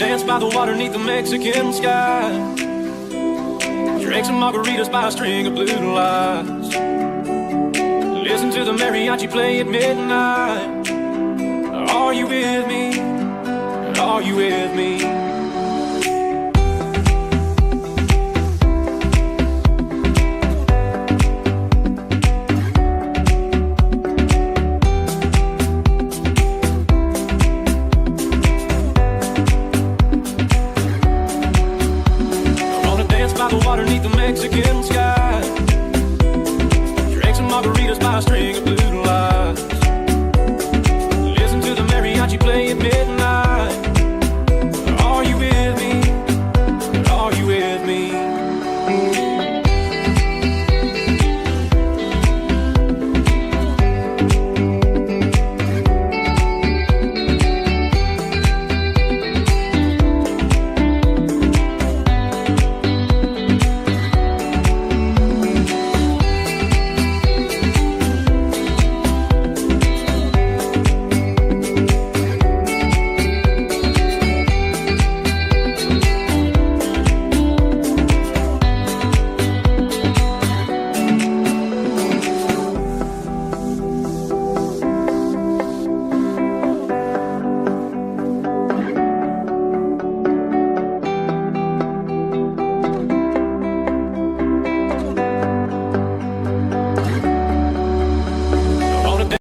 Dance by the water neath the Mexican sky. Drink some margaritas by a string of blue lights. Listen to the mariachi play at midnight. Are you with me? Are you with me?